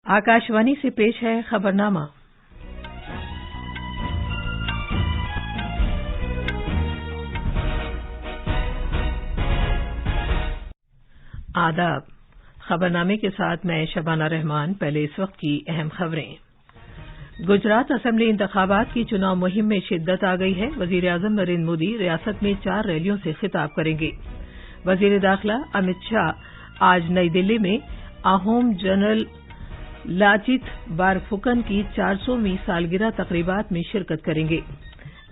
आकाशवाणी से पेश है खबरनामा। आदाब। खबरनामे के साथ मैं शबाना रहमान। पहले इस वक्त की अहम खबरें। गुजरात असेंबली इंतखाबात की चुनाव मुहिम में शिद्दत आ गई है। वजीर आजम नरेंद्र मोदी रियासत में 4 रैलियों से खिताब करेंगे। वजीर दाखिला अमित शाह आज नई दिल्ली में अहोम जनरल लाचित बारफुकन की 400वीं सालगिरह तकरीबात में शिरकत करेंगे।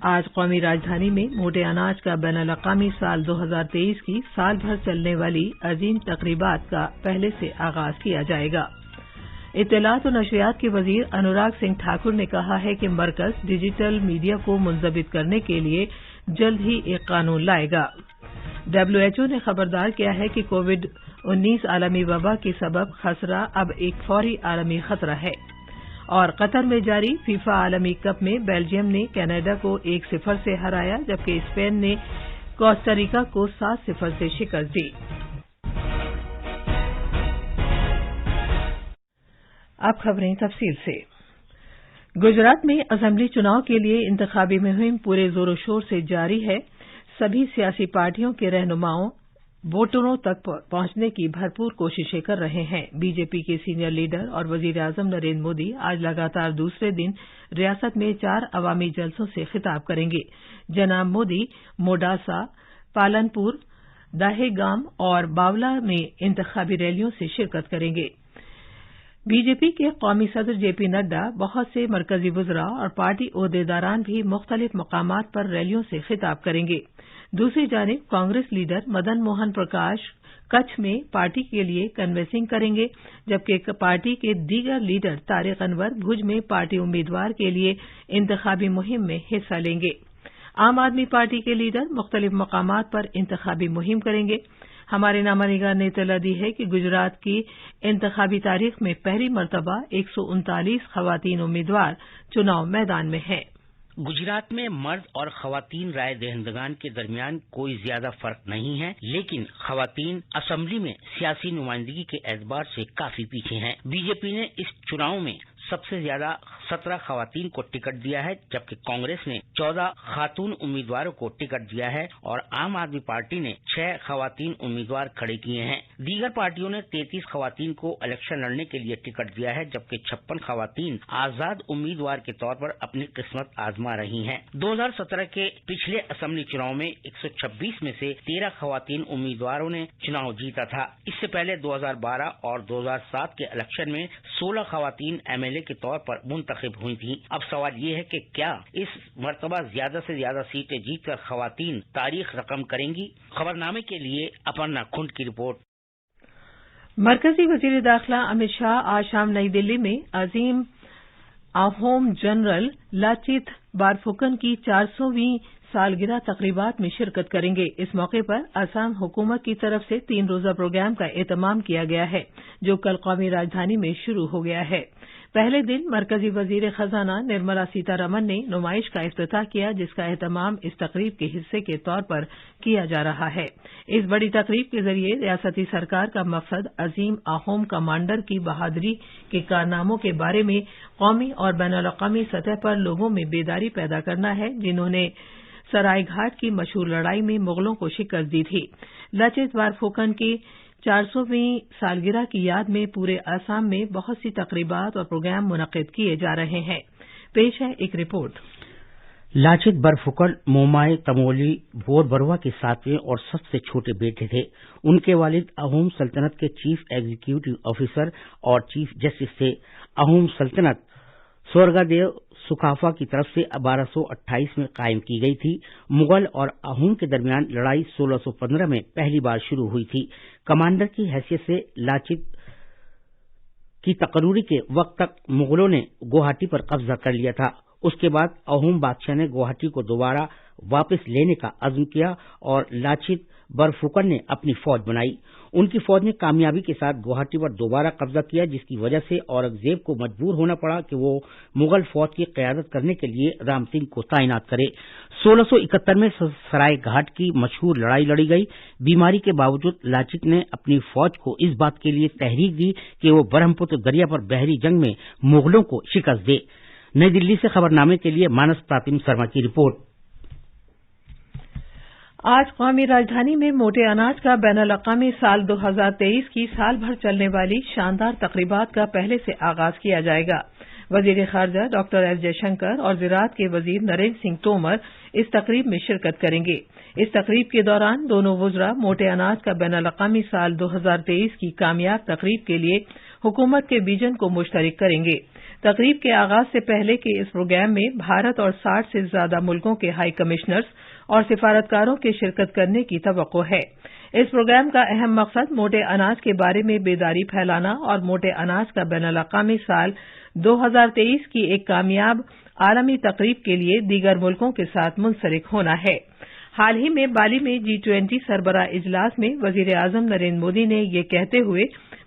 आज कौमी राजधानी में मोटे अनाज का बैनुल-अक़वामी साल 2023 की साल भर चलने वाली अजीम तकरीबात का पहले से आगाज किया जाएगा। इत्तलात और नशरियात के वजीर अनुराग सिंह ठाकुर ने कहा है कि मरकज डिजिटल मीडिया को मुंजबित करने के लिए जल्द ही एक कानून लाएगा। WHO ने खबरदार किया है कि कोविड-19 आलमी वबा के सबब खसरा अब एक फौरी आलमी खतरा है। और कतर में जारी फीफा आलमी कप में बेल्जियम ने कनाडा को 1-0 से हराया, जबकि स्पेन ने कोस्टारिका को 7-0 से शिकस्त दी। अब खबरें तफसील से। गुजरात में असेंबली चुनाव के लिए इंतखाबी मुहिम पूरे जोरों शोर से जारी है। सभी सियासी पार्टियों के रहनुमाओं वोटरों तक पहुंचने की भरपूर कोशिशें कर रहे हैं। बीजेपी के सीनियर लीडर और वजीर आजम नरेंद्र मोदी आज लगातार दूसरे दिन रियासत में 4 अवामी जलसों से खिताब करेंगे। जनाब मोदी मोडासा, पालनपुर, दाहेगाम और बावला में इंतखाबी रैलियों से शिरकत करेंगे। बीजेपी के कौमी सदर जेपी नड्डा, बहुत से मरकजी वुज़रा और पार्टी ओहदेदारान भी मुख्तलिफ मकामात पर रैलियों से खिताब करेंगे। दूसरी जानिब कांग्रेस लीडर मदन मोहन प्रकाश कच्छ में पार्टी के लिए कन्वेंसिंग करेंगे, जबकि पार्टी के दीगर लीडर तारिक अनवर भुज में पार्टी उम्मीदवार के लिए इंतखाबी मुहिम में हिस्सा लेंगे। आम आदमी पार्टी के लीडर मुख्तलिफ मकामात पर इंतखाबी मुहिम करेंगे। हमारे नामानिगार ने इत्तला दी है कि गुजरात की इंतखाबी तारीख में पहली मरतबा 139 खवातीन उम्मीदवार चुनाव मैदान में हैं। गुजरात में मर्द और खवातीन राय दहिंदगान के दरमियान कोई ज्यादा फर्क नहीं है, लेकिन खवातीन असेंबली में सियासी नुमाइंदगी के एतबार से काफी पीछे हैं। बीजेपी ने इस चुनाव में सबसे ज्यादा 17 खवातीन को टिकट दिया है, जबकि कांग्रेस ने 14 खातून उम्मीदवारों को टिकट दिया है और आम आदमी पार्टी ने 6 खवातीन उम्मीदवार खड़े किए हैं। दीगर पार्टियों ने 33 खवातीन को इलेक्शन लड़ने के लिए टिकट दिया है, जबकि 56 खवातीन आजाद उम्मीदवार के तौर पर अपनी किस्मत आजमा रही हैं। 2017 के पिछले असेंबली चुनाव में 126 में से 13 खवातीन उम्मीदवारों ने चुनाव जीता था। इससे पहले 2012 और 2007 के इलेक्शन में 16 खवातीन MLA के तौर पर मुंतखब हुई थी। अब सवाल ये है कि क्या इस मर्तबा ज्यादा से ज्यादा सीटें जीतकर खवातीन तारीख रकम करेंगी। खबरनामे के लिए अपर्णा खुंड की रिपोर्ट। मरकजी वजीर दाखिला अमित शाह आज शाम नई दिल्ली में अजीम अहोम जनरल लाचित बारफुकन की 400वीं सालगिरह तकरीबात में शिरकत करेंगे। इस मौके पर असम हुकूमत की तरफ से 3 रोजा प्रोग्राम का एहतमाम किया गया है, जो कल कौमी राजधानी में शुरू हो गया है। पहले दिन मरकजी वजीर खजाना निर्मला सीतारमण ने नुमाइश का इफ्तिताह किया, जिसका एहतमाम इस तकरीब के हिस्से के तौर पर किया जा रहा है। इस बड़ी तकरीब के जरिए रियासती सरकार का मकसद अजीम अहोम कमांडर की बहादुरी के कारनामों के बारे में कौमी और बैनुल-अक़वामी सतह पर लोगों में बेदारी पैदा करना है, जिन्होंने सरायघाट की मशहूर लड़ाई में मुगलों को शिकस्त दी थी। लाचित बारफुकन की 400वीं सालगिरह की याद में पूरे असम में बहुत सी तकरीबात और प्रोग्राम मुनक्किद किए जा रहे हैं। पेश है एक रिपोर्ट। लाचित बरफुकन मोमाय तमोली बोरबरुआ के 7वें और सबसे छोटे बेटे थे। उनके वालिद अहोम सल्तनत के चीफ एग्जीक्यूटिव ऑफिसर और चीफ जस्टिस थे। अहोम सल्तनत स्वर्गदेव सुखाफा की तरफ से 1228 में कायम की गई थी। मुगल और अहोम के दरमियान लड़ाई 1615 में पहली बार शुरू हुई थी। कमांडर की हैसियत से लाचित की तकर्री के वक्त तक मुगलों ने गुवाहाटी पर कब्जा कर लिया था। उसके बाद अहोम बादशाह ने गुवाहाटी को दोबारा वापस लेने का अज़्म किया और लाचित बरफुकन ने अपनी फौज बनाई। उनकी फौज ने कामयाबी के साथ गुवाहाटी पर दोबारा कब्जा किया, जिसकी वजह से औरंगजेब को मजबूर होना पड़ा कि वो मुगल फौज की क़यादत करने के लिए राम सिंह को तैनात करे। 1671 में सराय घाट की मशहूर लड़ाई लड़ी गई। बीमारी के बावजूद लाचित ने अपनी फौज को इस बात के लिए तहरीक दी कि वो ब्रह्मपुत्र दरिया पर बहरी जंग में मुगलों को शिकस्त दे। नई दिल्ली से खबरनामे के लिए मानस प्रतिम शर्मा की रिपोर्ट। आज कौमी राजधानी में मोटे अनाज का बैनुल-अक़वामी साल 2023 की साल भर चलने वाली शानदार तक़रीबात का पहले से आगाज किया जाएगा। वज़ीर ख़ारजा डॉक्टर एस जयशंकर और ज़राअत के वज़ीर नरेंद्र सिंह तोमर इस तक़रीब में शिरकत करेंगे। इस तक़रीब के दौरान दोनों वुज़रा मोटे अनाज का बैनुल-अक़वामी साल 2023 की कामयाब तक़रीब के लिए हुकूमत के विजन को मुश्तरक करेंगे। तक़रीब के आगाज से पहले के इस प्रोग्राम में भारत और 60 से ज्यादा मुल्कों के हाई कमिश्नर्स और सिफारतकारों के शिरकत करने की तवक्को है। इस प्रोग्राम का अहम मकसद मोटे अनाज के बारे में बेदारी फैलाना और मोटे अनाज का बैनुल-अक़वामी साल 2023 की एक कामयाब आलमी तक़रीब के लिए दीगर मुल्कों के साथ मुंसलिक होना है। हाल ही में बाली में G20 सरबराह इजलास में वज़ीर आज़म नरेंद्र मोदी ने ये कहते हुए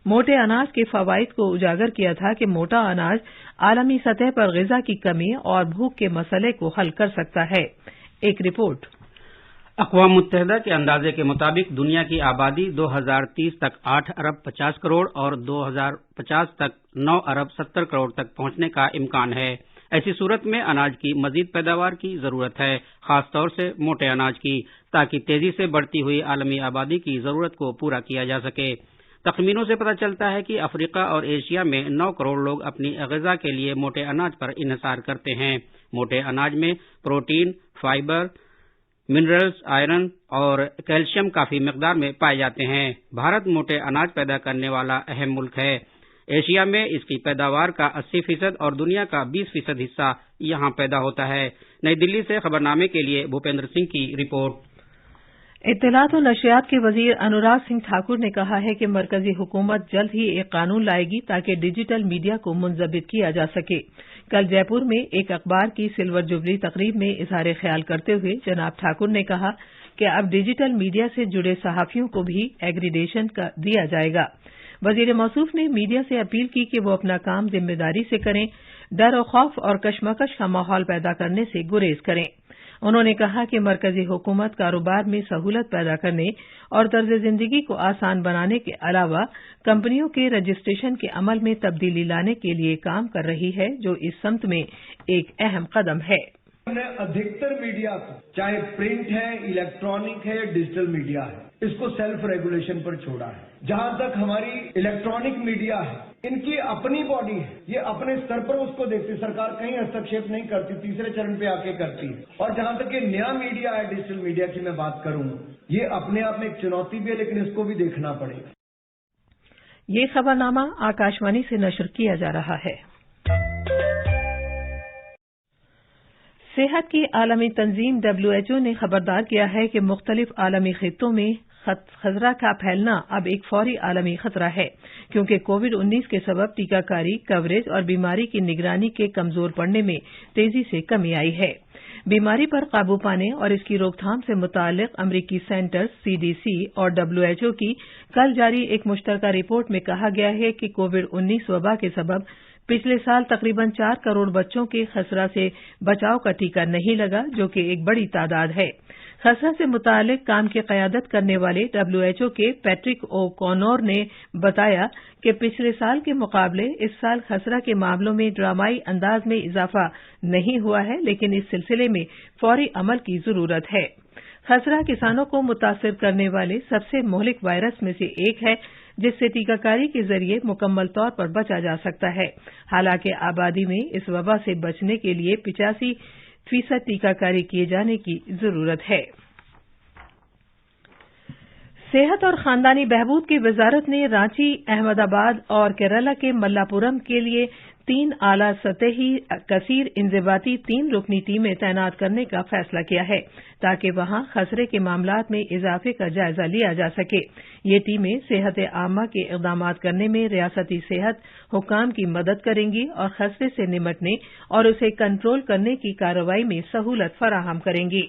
मोटे अनाज के फवाइद को उजागर किया था कि मोटा अनाज आलमी सतह पर ग़िज़ा की कमी और भूख के मसले को हल कर सकता है। एक रिपोर्ट। अक़वाम मुत्तहिदा के अंदाजे के मुताबिक दुनिया की आबादी 2030 तक 8 अरब 50 करोड़ और 2050 तक 9 अरब 70 करोड़ तक पहुंचने का इम्कान है। ऐसी सूरत में अनाज की मजीद पैदावार की जरूरत है, खास तौर से मोटे अनाज की, ताकि तेजी से बढ़ती हुई आलमी आबादी की जरूरत को पूरा किया जा सके। तखमीनों से पता चलता है कि अफ्रीका और एशिया में 9 करोड़ लोग अपनी ग़िज़ा के लिए मोटे अनाज पर इन्हिसार करते हैं। मोटे अनाज में प्रोटीन, फाइबर, मिनरल्स, आयरन और कैल्शियम काफी मिकदार में पाए जाते हैं। भारत मोटे अनाज पैदा करने वाला अहम मुल्क है। एशिया में इसकी पैदावार का 80% और दुनिया का 20% हिस्सा यहाँ पैदा होता है। नई दिल्ली से खबरनामे के लिए भूपेंद्र सिंह की रिपोर्ट। इत्तलात और नशियात के वज़ीर अनुराग सिंह ठाकुर ने कहा है कि मरकजी हुकूमत जल्द ही एक कानून लाएगी ताकि डिजिटल मीडिया को मुंज़बित किया जा सके। कल जयपुर में एक अखबार की सिल्वर जुबली तकरीब में इज़हार ख्याल करते हुए जनाब ठाकुर ने कहा कि अब डिजिटल मीडिया से जुड़े सहाफ़ियों को भी एग्रीडेशन दिया जाएगा। वज़ीर मौसूफ ने मीडिया से अपील की कि वो अपना काम जिम्मेदारी से करें, डर और खौफ और कशमकश का माहौल पैदा करने से गुरेज करें। उन्होंने कहा कि मरकजी हुकूमत कारोबार में सहूलत पैदा करने और तर्ज जिंदगी को आसान बनाने के अलावा कंपनियों के रजिस्ट्रेशन के अमल में तब्दीली लाने के लिए काम कर रही है, जो इस समत में एक अहम कदम है। हमने अधिकतर मीडिया को, चाहे प्रिंट है, इलेक्ट्रॉनिक है, डिजिटल मीडिया है, इसको सेल्फ रेगुलेशन पर छोड़ा है। जहां तक हमारी इलेक्ट्रॉनिक मीडिया है, इनकी अपनी बॉडी है, ये अपने स्तर पर उसको देखती, सरकार कहीं हस्तक्षेप नहीं करती, तीसरे चरण पे आके करती है। और जहां तक ये नया मीडिया है, डिजिटल मीडिया की मैं बात करूं, ये अपने आप में एक चुनौती भी है, लेकिन इसको भी देखना पड़ेगा। ये खबरनामा आकाशवाणी से नशर किया जा रहा है। सेहत की आलमी तंजीम WHO ने खबरदार किया है कि मुख्तलिफ आलमी खित्तों में खतरा का फैलना अब एक फौरी आलमी खतरा है, क्योंकि कोविड-19 के सबब टीकाकारी, कवरेज और बीमारी की निगरानी के कमजोर पड़ने में तेजी से कमी आई है। बीमारी पर काबू पाने और इसकी रोकथाम से मुताल्लिक अमरीकी सेंटर्स CDC और WHO की कल जारी एक मुश्तरका रिपोर्ट में कहा गया है कि कोविड-19 वबा के सबब पिछले साल तकरीबन 4 करोड़ बच्चों के खसरा से बचाव का टीका नहीं लगा, जो कि एक बड़ी तादाद है। खसरा से मुतालिक काम की क़यादत करने वाले WHO के पैट्रिक ओ'कॉनोर ने बताया कि पिछले साल के मुकाबले इस साल खसरा के मामलों में ड्रामाई अंदाज में इजाफा नहीं हुआ है, लेकिन इस सिलसिले में फौरी अमल की जरूरत है। खसरा किसानों को मुतासिर करने वाले सबसे मोहलिक वायरस में से एक है, जिससे टीकाकारी के जरिए मुकम्मल तौर पर बचा जा सकता है। हालांकि आबादी में इस वबा से बचने के लिए 85% टीकाकारी किए जाने की जरूरत है। सेहत और खानदानी बहबूद की वजारत ने रांची, अहमदाबाद और केरला के मल्लापुरम के लिए 3 आला सतही कसीर इंज़िबाती 3 रुकनी टीमें तैनात करने का फैसला किया है, ताकि वहां खसरे के मामलात में इजाफे का जायजा लिया जा सके। ये टीमें सेहत आमा के इक़दामात करने में रियासती सेहत हुकाम की मदद करेंगी और खसरे से निमटने और उसे कंट्रोल करने की कार्रवाई में सहूलत फराहम करेंगी।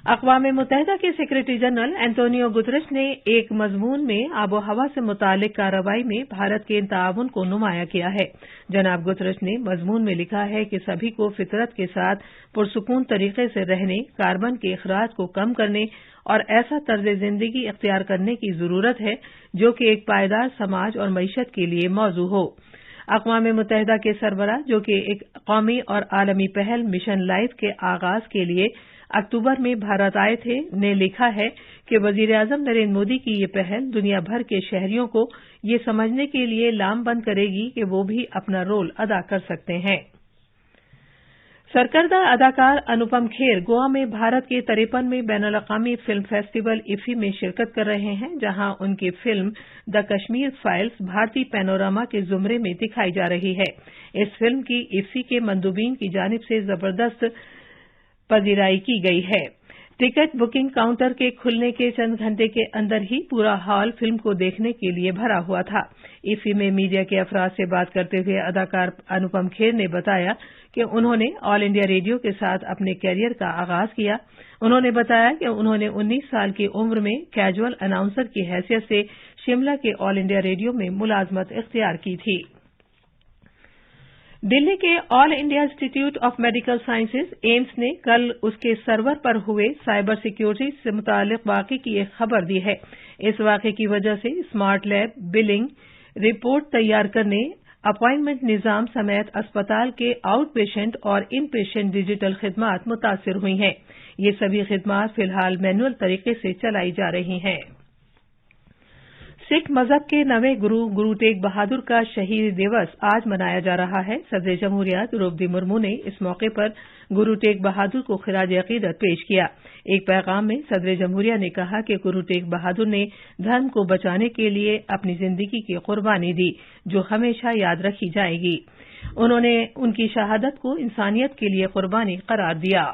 اقوام متحدہ کے سیکریٹری جنرل اینٹونیو گترش نے ایک مضمون میں آب و ہوا سے متعلق کارروائی میں بھارت کے تعاون کو نمایاں کیا ہے۔ جناب گترش نے مضمون میں لکھا ہے کہ سبھی کو فطرت کے ساتھ پرسکون طریقے سے رہنے، کاربن کے اخراج کو کم کرنے اور ایسا طرز زندگی اختیار کرنے کی ضرورت ہے جو کہ ایک پائیدار سماج اور معیشت کے لیے موزوں ہو۔ اقوام متحدہ کے سربراہ، جو کہ ایک قومی اور عالمی پہل مشن لائف کے آغاز کے لیے اکتوبر میں بھارت آئے تھے، نے لکھا ہے کہ وزیر اعظم نریندر مودی کی یہ پہل دنیا بھر کے شہریوں کو یہ سمجھنے کے لیے لام بند کرے گی کہ وہ بھی اپنا رول ادا کر سکتے ہیں۔ سرکردہ اداکار انوپم کھیر گوا میں بھارت کے 53ویں بین الاقوامی فلم فیسٹیول ایفی میں شرکت کر رہے ہیں، جہاں ان کی فلم دی کشمیر فائلز بھارتی پینوراما کے زمرے میں دکھائی جا رہی ہے۔ اس فلم کی ایفی کے مندوبین کی جانب سے زبردست پذیرائی کی گئی ہے۔ ٹکٹ بکنگ کاؤنٹر کے کھلنے کے چند گھنٹے کے اندر ہی پورا ہال فلم کو دیکھنے کے لیے بھرا ہوا تھا۔ ایفی میں میڈیا کے افراد سے بات کرتے ہوئے اداکار انوپم کھیر نے بتایا کہ انہوں نے آل انڈیا ریڈیو کے ساتھ اپنے کیریئر کا آغاز کیا۔ انہوں نے بتایا کہ انہوں نے 19 سال کی عمر میں کیجول اناؤنسر کی حیثیت سے شملہ کے آل انڈیا ریڈیو میں ملازمت اختیار کی تھی۔ دلی کے آل انڈیا انسٹی ٹیوٹ آف میڈیکل سائنسز ایمس نے کل اس کے سرور پر ہوئے سائبر سیکیورٹی سے متعلق واقعے کی ایک خبر دی ہے۔ اس واقعے کی وجہ سے اسمارٹ لیب، بلنگ، رپورٹ تیار کرنے، اپائنٹمنٹ نظام سمیت اسپتال کے آؤٹ پیشنٹ اور ان پیشنٹ ڈیجیٹل خدمات متاثر ہوئی ہیں۔ یہ سبھی خدمات فی الحال مینوئل طریقے سے چلائی جا رہی ہیں۔ سکھ مذہب کے نویں گرو تیگ بہادر کا شہید دیوس آج منایا جا رہا ہے۔ صدر جمہوریہ دروپدی مرمو نے اس موقع پر گرو تیگ بہادر کو خراج عقیدت پیش کیا۔ ایک پیغام میں صدر جمہوریہ نے کہا کہ گرو تیگ بہادر نے دھرم کو بچانے کے لیے اپنی زندگی کی قربانی دی، جو ہمیشہ یاد رکھی جائے گی۔ انہوں نے ان کی شہادت کو انسانیت کے لیے قربانی قرار دیا۔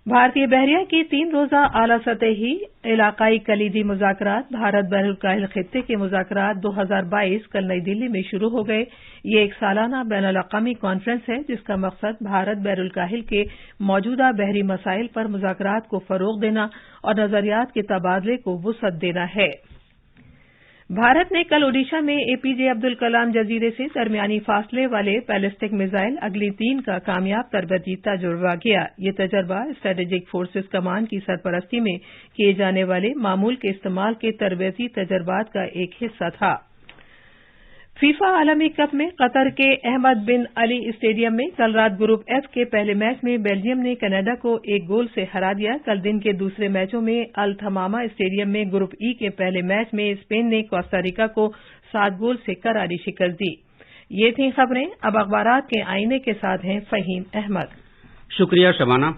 بھارتی بحریہ کی 3 روزہ اعلی سطحی علاقائی کلیدی مذاکرات بھارت بحر الکاہل خطے کے مذاکرات 2022 کل نئی دلی میں شروع ہو گئے۔ یہ ایک سالانہ بین الاقوامی کانفرنس ہے جس کا مقصد بھارت بحر الکاہل کے موجودہ بحری مسائل پر مذاکرات کو فروغ دینا اور نظریات کے تبادلے کو وسعت دینا ہے۔ بھارت نے کل اوڈیشہ میں اے پی جے عبد الکلام جزیرے سے درمیانی فاصلے والے بیلسٹک میزائل اگلی 3 کا کامیاب تربیتی تجربہ کیا۔ یہ تجربہ اسٹریٹجک فورسز کمان کی سرپرستی میں کیے جانے والے معمول کے استعمال کے تربیتی تجربات کا ایک حصہ تھا۔ فیفا عالمی کپ میں قطر کے احمد بن علی اسٹیڈیم میں کل رات گروپ ایف کے پہلے میچ میں بیلجیم نے کینیڈا کو 1 گول سے ہرا دیا۔ کل دن کے دوسرے میچوں میں التھماما اسٹیڈیم میں گروپ ای کے پہلے میچ میں اسپین نے کوسٹاریکا کو 7 گول سے کراری شکست دی۔ یہ تھیں خبریں۔ اب اخبارات کے آئینے کے ساتھ ہیں فہیم احمد۔ شکریہ شبانہ۔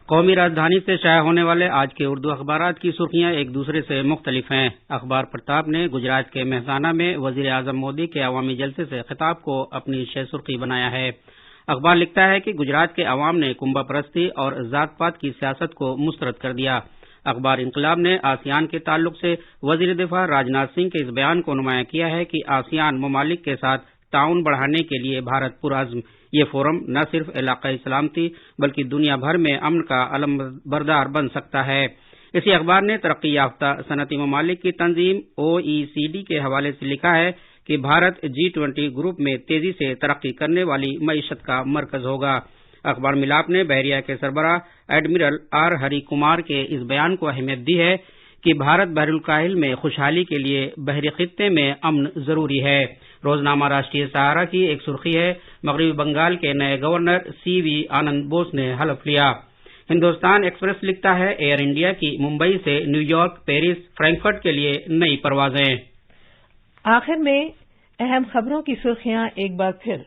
قومی راجدھانی سے شائع ہونے والے آج کے اردو اخبارات کی سرخیاں ایک دوسرے سے مختلف ہیں۔ اخبار پرتاپ نے گجرات کے مہسانہ میں وزیر اعظم مودی کے عوامی جلسے سے خطاب کو اپنی شہ سرخی بنایا ہے۔ اخبار لکھتا ہے کہ گجرات کے عوام نے کنبہ پرستی اور ذات پات کی سیاست کو مسترد کر دیا۔ اخبار انقلاب نے آسیان کے تعلق سے وزیر دفاع راجناتھ سنگھ کے اس بیان کو نمایاں کیا ہے کہ آسیان ممالک کے ساتھ تعاون بڑھانے کے لیے بھارت پرعزم۔ یہ فورم نہ صرف علاقائی سلامتی بلکہ دنیا بھر میں امن کا علم بردار بن سکتا ہے۔ اسی اخبار نے ترقی یافتہ صنعتی ممالک کی تنظیم OECD کے حوالے سے لکھا ہے کہ بھارت G20 گروپ میں تیزی سے ترقی کرنے والی معیشت کا مرکز ہوگا۔ اخبار ملاپ نے بحریہ کے سربراہ ایڈمرل آر ہری کمار کے اس بیان کو اہمیت دی ہے کہ بھارت بحر الکاہل میں خوشحالی کے لیے بحری خطے میں امن ضروری ہے۔ روزنامہ راشٹریہ سہارا کی ایک سرخی ہے، مغربی بنگال کے نئے گورنر CV آنند بوس نے حلف لیا۔ ہندوستان ایکسپریس لکھتا ہے ایئر انڈیا کی ممبئی سے نیو یارک، پیرس، فرینکفرٹ کے لیے نئی پروازیں۔ آخر میں اہم خبروں کی سرخیاں ایک بار پھر۔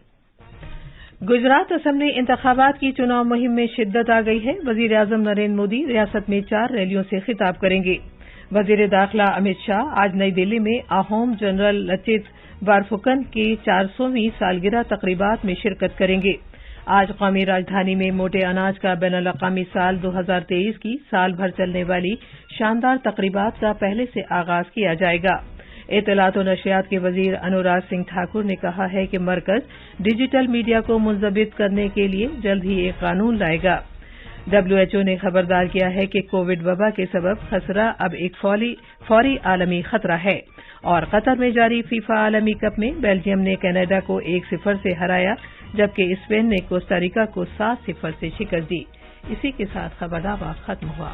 گجرات اسمبلی انتخابات کی چناؤ مہم میں شدت آ گئی ہے۔ وزیر اعظم نریندر مودی ریاست میں 4 ریلیوں سے خطاب کریں گے۔ وزیر داخلہ امت شاہ آج نئی دلی میں اہوم جنرل لچت بارپھوکن کی 400ویں سالگرہ تقریبات میں شرکت کریں گے۔ آج قومی راجدھانی میں موٹے اناج کا بین الاقوامی سال 2023 کی سال بھر چلنے والی شاندار تقریبات کا پہلے سے آغاز کیا جائے گا۔ اطلاعات و نشریات کے وزیر انوراگ سنگھ ٹھاکر نے کہا ہے کہ مرکز ڈیجیٹل میڈیا کو منضبط کرنے کے لیے جلد ہی ایک قانون لائے گا۔ WHO نے خبردار کیا ہے کہ کووڈ وبا کے سبب خسرہ اب ایک فوری عالمی خطرہ ہے اور قطر میں جاری فیفا عالمی کپ میں بیلجیم نے کینیڈا کو 1-0 سے ہرایا جبکہ اسپین نے کوسٹا ریکا کو 7-0 سے شکست دی۔ اسی کے ساتھ خبردار ختم ہوا۔